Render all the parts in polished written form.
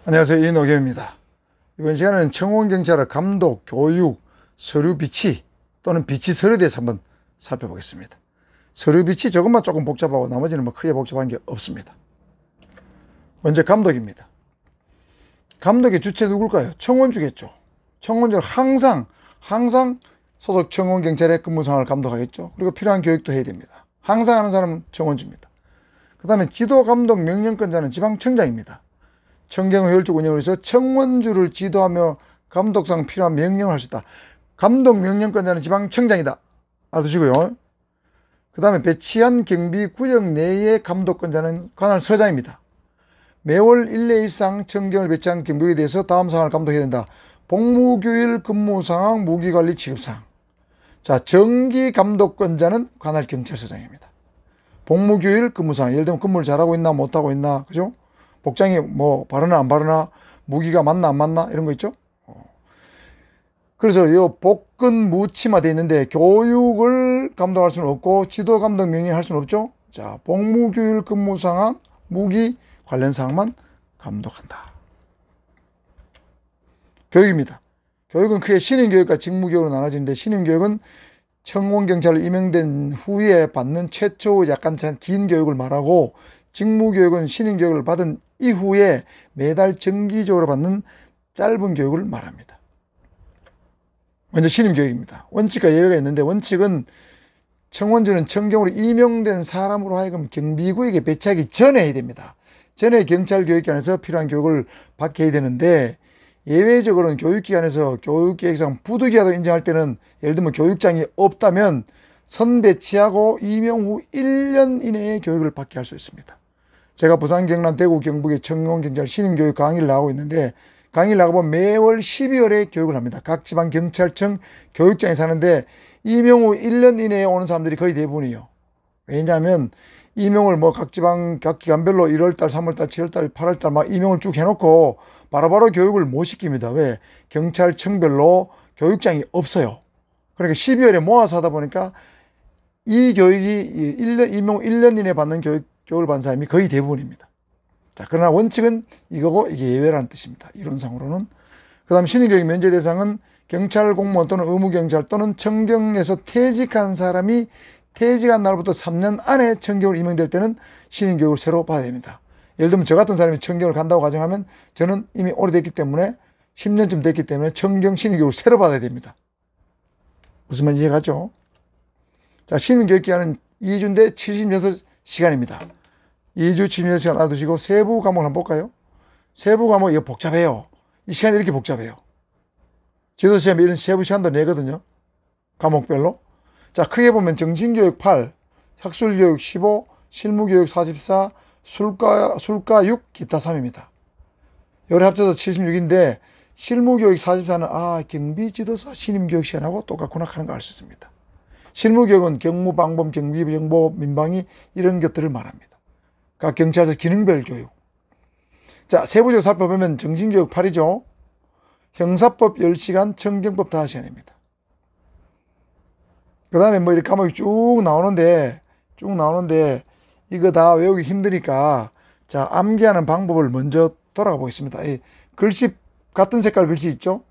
안녕하세요. 이노겸입니다. 이번 시간에는 청원경찰의 감독, 교육, 서류 비치 또는 비치 서류에 대해서 한번 살펴보겠습니다. 서류 비치 저것만 조금 복잡하고 나머지는 뭐 크게 복잡한 게 없습니다. 먼저 감독입니다. 감독의 주체 누굴까요? 청원주겠죠. 청원주는 항상 소속 청원경찰의 근무상황을 감독하겠죠. 그리고 필요한 교육도 해야 됩니다. 항상 하는 사람은 청원주입니다. 그 다음에 지도감독 명령권자는 지방청장입니다. 청경 효율적 운영을 위해서 청원주를 지도하며 감독상 필요한 명령을 할 수 있다. 감독 명령권자는 지방청장이다. 알아두시고요. 그 다음에 배치한 경비구역 내의 감독권자는 관할서장입니다. 매월 1회 이상 청경을 배치한 경비구역에 대해서 다음 사항을 감독해야 된다. 복무교일 근무상황, 무기관리 취급사항. 자, 정기감독권자는 관할경찰서장입니다. 복무교일 근무상황. 예를 들면 근무를 잘하고 있나 못하고 있나, 그죠? 복장이 뭐 바르나 안 바르나, 무기가 맞나 안 맞나 이런 거 있죠. 그래서 이 복근 무치마되어 있는데 교육을 감독할 수는 없고 지도 감독 명령할 수는 없죠. 자, 복무교육 근무 상황, 무기 관련 사항만 감독한다. 교육입니다. 교육은 크게 신임교육과 직무교육으로 나눠지는데, 신임교육은 청원경찰로 임명된 후에 받는 최초의 약간 긴 교육을 말하고, 직무교육은 신임교육을 받은 이후에 매달 정기적으로 받는 짧은 교육을 말합니다. 먼저 신임교육입니다. 원칙과 예외가 있는데, 원칙은 청원주는 청경으로 임용된 사람으로 하여금 경비구역에 배치하기 전에 해야 됩니다. 전에 경찰교육기관에서 필요한 교육을 받게 해야 되는데, 예외적으로는 교육기관에서 교육계획상 부득이하도 인정할 때는, 예를 들면 교육장이 없다면 선배치하고 임용 후 1년 이내에 교육을 받게 할 수 있습니다. 제가 부산, 경남, 대구, 경북의 청원경찰 신임교육 강의를 나가고 있는데, 강의를 나가보면 매월 12월에 교육을 합니다. 각 지방경찰청 교육장에 사는데 임용 후 1년 이내에 오는 사람들이 거의 대부분이에요. 왜냐하면 임용을 뭐 각 지방, 각 기관별로 1월달, 3월달, 7월달, 8월달 막 임용을 쭉 해놓고 바로바로 교육을 못 시킵니다. 왜? 경찰청별로 교육장이 없어요. 그러니까 12월에 모아서 하다 보니까 이 교육이 임용 1년 이내에 받는 교육을 받는 사람이 거의 대부분입니다. 자, 그러나 원칙은 이거고 이게 예외라는 뜻입니다. 이론상으로는. 그 다음 신임교육 면제 대상은 경찰 공무원 또는 의무경찰 또는 청경에서 퇴직한 사람이 퇴직한 날부터 3년 안에 청경으로 임명될 때는 신임교육을 새로 받아야 됩니다. 예를 들면 저 같은 사람이 청경을 간다고 가정하면 저는 이미 오래됐기 때문에 10년쯤 됐기 때문에 청경 신임교육을 새로 받아야 됩니다. 무슨 말인지 이해가죠? 자, 신임교육기간은 2주인데 76시간입니다. 2주 76시간 알아두시고 세부 과목을 한번 볼까요? 세부 과목 이거 복잡해요. 이 시간이 이렇게 복잡해요. 지도시험에 이런 세부 시간도 내거든요. 과목별로. 자, 크게 보면 정신교육 8, 학술교육 15, 실무교육 44, 술과 6, 기타 3입니다. 요래 합쳐서 76인데 실무교육 44는 경비지도사 신임교육 시간하고 똑같구나 하는 거 알 수 있습니다. 실무교육은 경무, 방범, 경비, 정보, 민방위 이런 것들을 말합니다. 각 경찰서 기능별 교육. 자, 세부적으로 살펴보면 정신교육 8이죠. 형사법 10시간, 청경법 5시간입니다. 그 다음에 뭐 이렇게 과목이 쭉 나오는데 이거 다 외우기 힘드니까, 자, 암기하는 방법을 먼저 돌아가 보겠습니다. 이 글씨, 같은 색깔 글씨 있죠?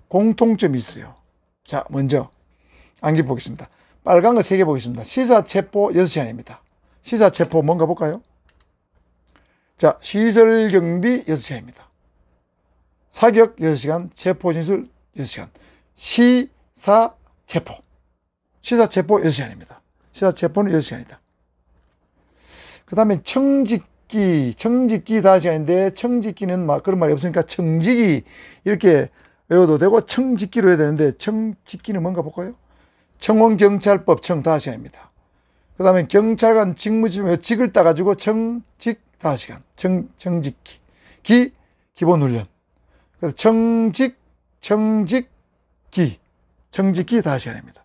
공통점이 있어요. 자, 먼저 암기 보겠습니다. 빨간 거 3개 보겠습니다. 시사체포 6시간입니다. 시사체포 뭔가 볼까요? 자, 시설경비 6시간입니다. 사격 6시간, 체포진술 6시간. 시사체포 6시간입니다. 시사체포는 6시간이다. 그 다음에 청직기 5시간인데, 청직기는 그런 말이 없으니까 청직이 이렇게 외워도 되고 청직기로 해야 되는데, 청직기는 뭔가 볼까요? 청원경찰법 5시간입니다. 그 다음에 경찰관 직무집행 직을 따가지고 청직 5시간. 청직기. 기본훈련. 그래서 청직기 5시간입니다.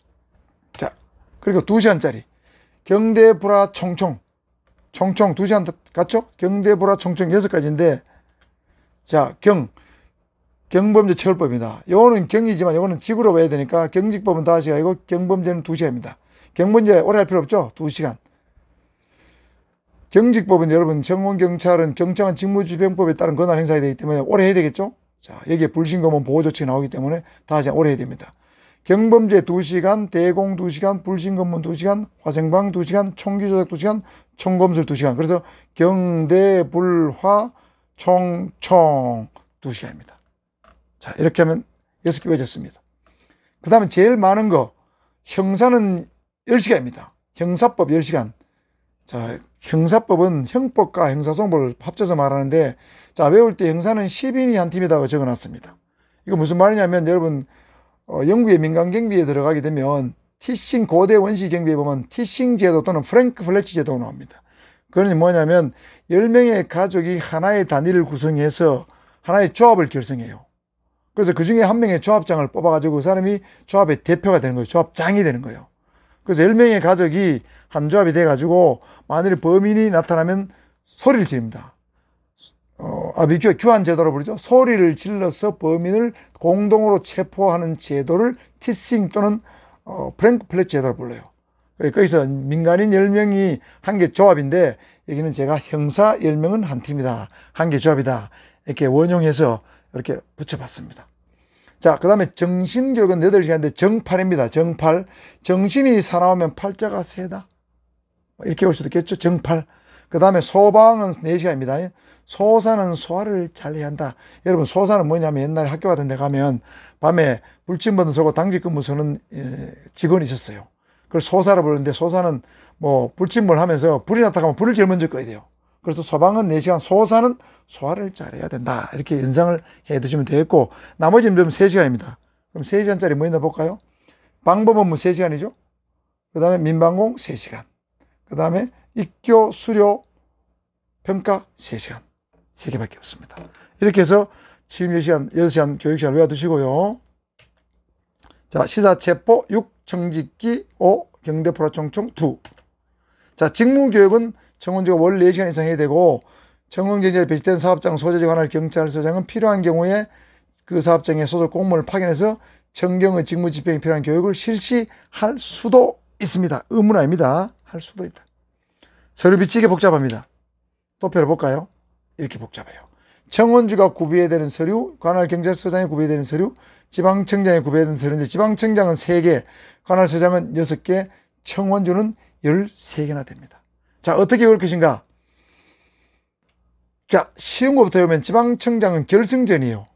자, 그리고 2시간짜리. 경대불화 총총 2시간 같죠? 경대불화 총총 6가지인데, 자, 경범죄 처벌법입니다. 요거는 경이지만 요거는 직으로 해야 되니까 경직법은 5시간이고 경범죄는 2시간입니다. 경범죄 오래 할 필요 없죠? 2시간. 정직법은 여러분 청원경찰은 정당한 직무집행법에 따른 권한 행사가 되기 때문에 오래 해야 되겠죠. 자, 여기에 불신검은 보호조치가 나오기 때문에 다시 오래 해야 됩니다. 경범죄 2시간, 대공 2시간, 불신검문 2시간, 화생방 2시간, 총기조작 2시간, 총검술 2시간. 그래서 경대불화 총총 2시간입니다. 자, 이렇게 하면 6개 외워졌습니다. 그 다음에 제일 많은 거 형사는 10시간입니다. 형사법 10시간. 자, 형사법은 형법과 형사소송법을 합쳐서 말하는데, 자, 외울 때 형사는 10인이 한 팀이라고 적어놨습니다. 이거 무슨 말이냐면 여러분 영국의 민간경비에 들어가게 되면 티싱, 고대 원시 경비에 보면 티싱 제도 또는 프랭크 플래치 제도가 나옵니다. 그건 뭐냐면 10명의 가족이 하나의 단위를 구성해서 하나의 조합을 결성해요. 그래서 그 중에 한 명의 조합장을 뽑아가지고 그 사람이 조합의 대표가 되는 거예요. 조합장이 되는 거예요. 그래서 10명의 가족이 한 조합이 돼가지고 만일 범인이 나타나면 소리를 지릅니다. 규환 제도로 부르죠. 소리를 질러서 범인을 공동으로 체포하는 제도를 티싱 또는 프랭크 플래치 제도로 불러요. 거기서 민간인 10명이 한 개 조합인데 여기는 제가 형사 10명은 한 팀이다. 한 개 조합이다. 이렇게 원용해서 이렇게 붙여봤습니다. 자, 그 다음에 정신교육은 8시간인데 정팔입니다. 정팔. 정신이 사나우면 팔자가 세다. 이렇게 올 수도 있겠죠. 정팔. 그 다음에 소방은 4시간입니다. 소사는 소화를 잘 해야 한다. 여러분, 소사는 뭐냐면 옛날에 학교 같은 데 가면 밤에 불침번호 서고 당직 근무 서는 직원이 있었어요. 그걸 소사를 부르는데 소사는 뭐 불침번을 하면서 불이 나타나면 불을 제일 먼저 꺼야 돼요. 그래서 소방은 4시간, 소사는 소화를 잘 해야 된다. 이렇게 연상을 해 두시면 되겠고, 나머지 임들은 3시간입니다. 그럼 3시간짜리 뭐 있나 볼까요? 방법업무 3시간이죠. 그 다음에 민방공 3시간. 그 다음에 입교, 수료, 평가 3시간. 3개밖에 없습니다. 이렇게 해서 지금 6시간 교육시간 외워두시고요. 자, 시사체포 6, 청직기 5, 경대포라총총 2. 자, 직무교육은 청원주가 월 4시간 이상 해야 되고, 청원경찰에 배치된 사업장 소재지 관할 경찰서장은 필요한 경우에 그 사업장에 소속 공무원을 파견해서 청경의 직무집행에 필요한 교육을 실시할 수도 있습니다. 의무는 아닙니다. 할 수도 있다. 서류 비치기 복잡합니다. 또 펴볼까요? 이렇게 복잡해요. 청원주가 구비해야 되는 서류, 관할 경찰서장에 구비해야 되는 서류, 지방청장에 구비해야 되는 서류인데 지방청장은 3개, 관할서장은 6개, 청원주는 13개나 됩니다. 자, 어떻게 외울 것인가? 자, 쉬운 것부터 해보면 지방청장은 결승전이에요.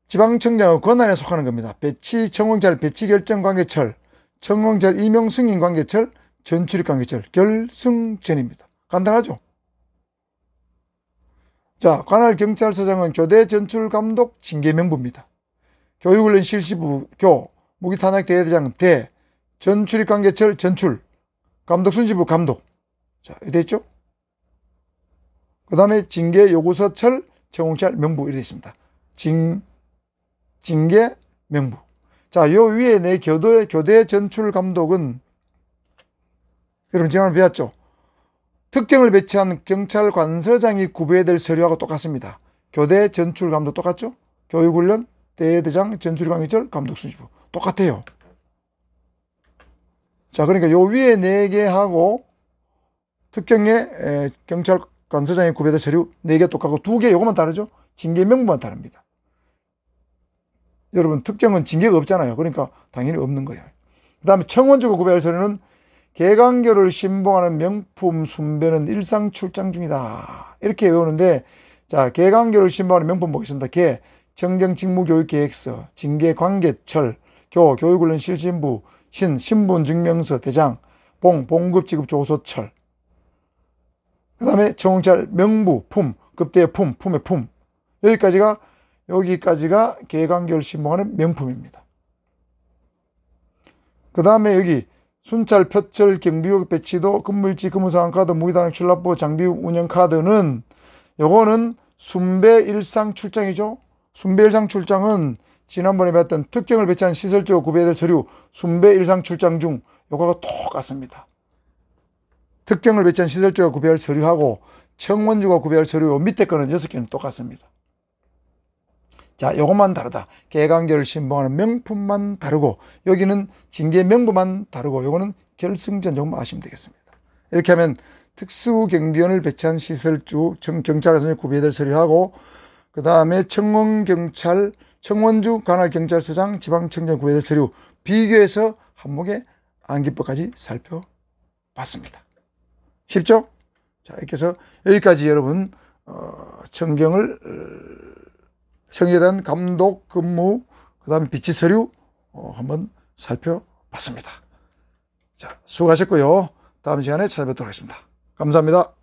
지방청장은 권한에 속하는 겁니다. 배치, 청원찰, 배치결정관계철, 청원찰, 임용승인관계철, 전출입관계철, 결승전입니다. 간단하죠? 자, 관할 경찰서장은 교대 전출감독 징계명부입니다. 교육훈련 실시부 교, 무기탄약 대대장 대, 전출입관계철 전출, 감독순시부 감독. 자, 이렇게 됐죠? 그 다음에 징계요구서철, 청원찰 명부 이렇게 있습니다. 징계 명부. 자, 요 위에 내 교대 전출 감독은 여러분 지난번에 배웠죠? 특정을 배치한 경찰관서장이 구비해야 될 서류하고 똑같습니다. 교대 전출 감독 똑같죠? 교육훈련, 대대장, 전출관계철, 감독순시부 똑같아요. 자, 그러니까 요 위에 4개 하고 특정의 경찰관서장이 구비해야 될 서류 4개 똑같고 2개 요거만 다르죠? 징계 명부만 다릅니다. 여러분 특정은 징계가 없잖아요. 그러니까 당연히 없는 거예요. 그 다음에 청원주가 구비할 서류는 개강교를 신봉하는 명품 순배는 일상 출장 중이다. 이렇게 외우는데, 자, 개강교를 신봉하는 명품 보겠습니다. 개, 정경직무교육계획서, 징계관계철, 교, 교육훈련 실신부, 신, 신분증명서, 대장, 봉, 봉급지급조소철. 그 다음에 청원찰, 명부, 품, 급대의 품, 품의 품. 여기까지가 개강교를 신봉하는 명품입니다. 그 다음에 여기 순찰, 표철, 경비역 배치도, 근무일지, 근무상황카드, 무기단학 출납부, 장비 운영카드는 요거는 순배 일상 출장이죠. 순배 일상 출장은 지난번에 배웠던 특정을 배치한 시설적 구비해야 될 서류 순배 일상 출장 중 요거가 똑같습니다. 특정을 배치한 시설적 구비할 서류하고 청원주가 구비할 서류 밑에 거는 6개는 똑같습니다. 자, 요것만 다르다. 개강교를 신봉하는 명품만 다르고 여기는 징계 명부만 다르고 요거는 결승전 정도 아시면 되겠습니다. 이렇게 하면 특수경비원을 배치한 시설주 경찰에서 구비해야 될 서류하고, 그 다음에 청원주 관할경찰서장 지방청장 구비해야 될 서류 비교해서 한목의 안기법까지 살펴봤습니다. 쉽죠? 자, 이렇게 해서 여기까지 여러분 청경에 대한 감독 근무, 그 다음에 비치 서류 한번 살펴봤습니다. 자, 수고하셨고요. 다음 시간에 찾아뵙도록 하겠습니다. 감사합니다.